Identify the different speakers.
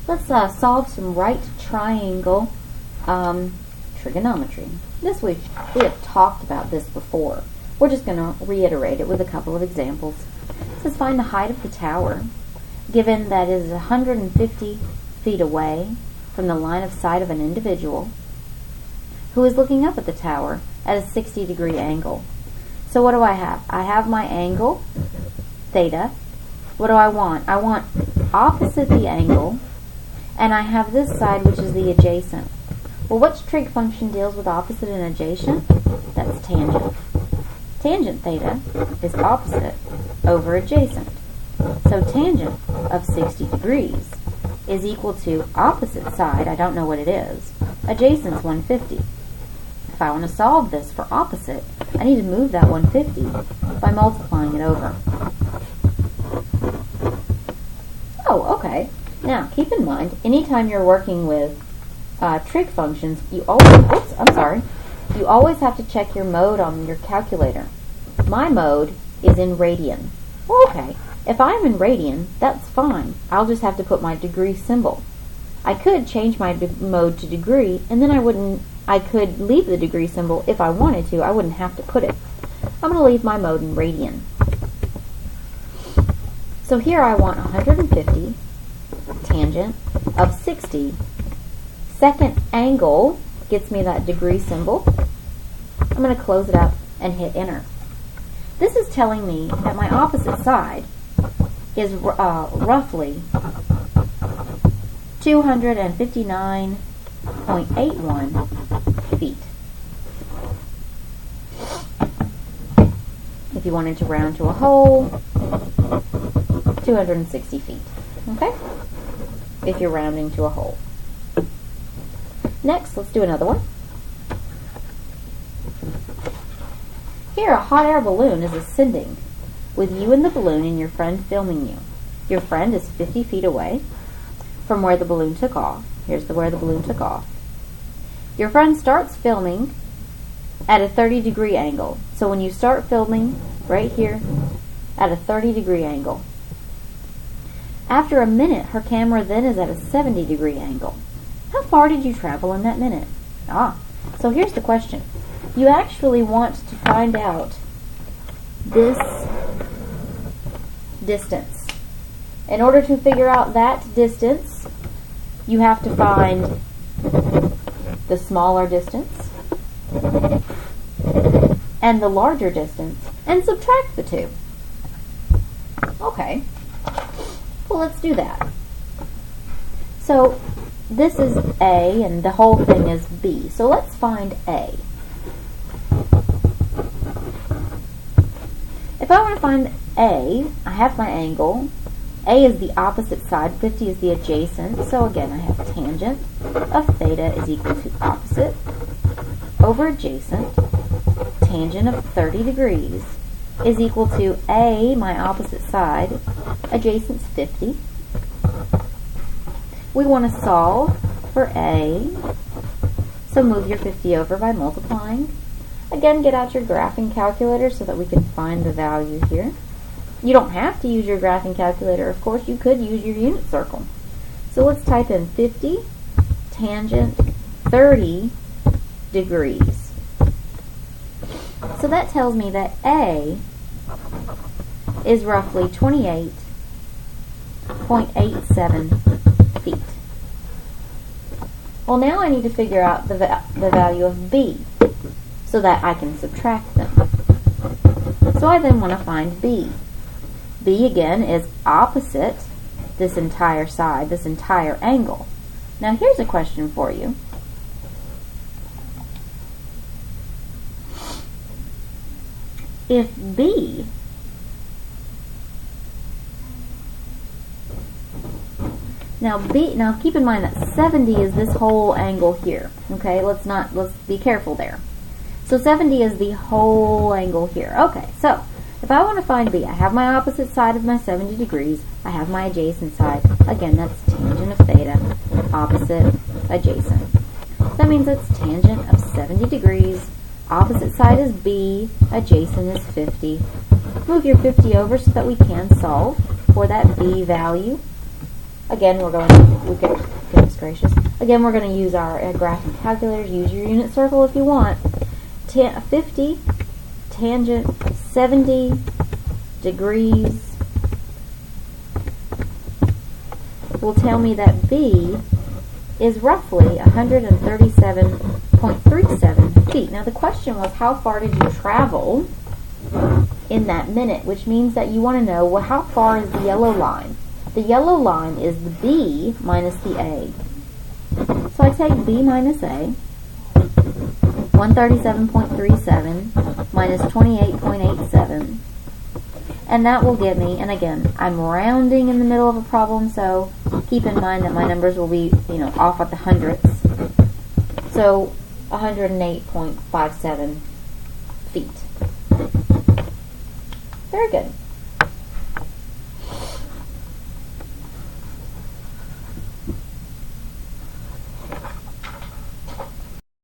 Speaker 1: Let's solve some right triangle trigonometry. We have talked about this before. We're just going to reiterate it with a couple of examples. It says find the height of the tower, given that it is 150 feet away from the line of sight of an individual who is looking up at the tower at a 60-degree angle. So what do I have? I have my angle, theta. What do I want? I want opposite the angle, and I have this side, which is the adjacent. Well, which trig function deals with opposite and adjacent? That's tangent. Tangent theta is opposite over adjacent. So tangent of 60 degrees is equal to opposite side, I don't know what it is, adjacent's 150. If I want to solve this for opposite, I need to move that 150 by multiplying it over. Oh, okay. Now, keep in mind, anytime you're working with trig functions, you always have to check your mode on your calculator. My mode is in radian. Well, okay. If I'm in radian, that's fine. I'll just have to put my degree symbol. I could change my mode to degree, and then I could leave the degree symbol if I wanted to. I wouldn't have to put it. I'm going to leave my mode in radian. So here I want 150 tangent of 60. Second angle gets me that degree symbol. I'm going to close it up and hit enter. This is telling me that my opposite side is roughly 259.81 feet. If you wanted to round to a whole, 260 feet. Okay? If you're rounding to a whole. Next, let's do another one. Here, a hot air balloon is ascending with you in the balloon and your friend filming you. Your friend is 50 feet away from where the balloon took off. Here's where the balloon took off. Your friend starts filming at a 30-degree angle. So when you start filming right here at a 30-degree angle, after a minute, her camera then is at a 70-degree angle. How far did you travel in that minute? So here's the question. You actually want to find out this distance. In order to figure out that distance, you have to find the smaller distance and the larger distance and subtract the two. Okay. Well, let's do that. So this is A and the whole thing is B. So let's find A. If I want to find A, I have my angle. A is the opposite side, 50 is the adjacent. So again, I have tangent of theta is equal to opposite over adjacent. Tangent of 30 degrees is equal to A, my opposite side, adjacent's 50. We want to solve for A, so move your 50 over by multiplying. Again, get out your graphing calculator so that we can find the value here. You don't have to use your graphing calculator, of course. You could use your unit circle. So let's type in 50 tangent 30 degrees. So that tells me that A is roughly 28.87 feet. Well, now I need to figure out the value of B so that I can subtract them. So I then want to find B. B, again, is opposite this entire side, this entire angle. Now, here's a question for you. If B now keep in mind that 70 is this whole angle here. Okay, let's be careful there. So 70 is the whole angle here. Okay, so if I want to find B, I have my opposite side of my 70 degrees. I have my adjacent side. Again, that's tangent of theta, opposite, adjacent. So that means it's tangent of 70 degrees. Opposite side is B, adjacent is 50. Move your 50 over so that we can solve for that B value. Again, goodness gracious. Again, we're going to use our graphing calculators. Use your unit circle if you want. 50 tangent 70 degrees will tell me that B is roughly 137.37 feet. Now the question was, how far did you travel in that minute? Which means that you want to know, well, how far is the yellow line? The yellow line is the B minus the A. So I take B minus A, 137.37 minus 28.87, and that will give me, and again, I'm rounding in the middle of a problem, so keep in mind that my numbers will be, off at the hundredths. So 108.57 feet. Very good.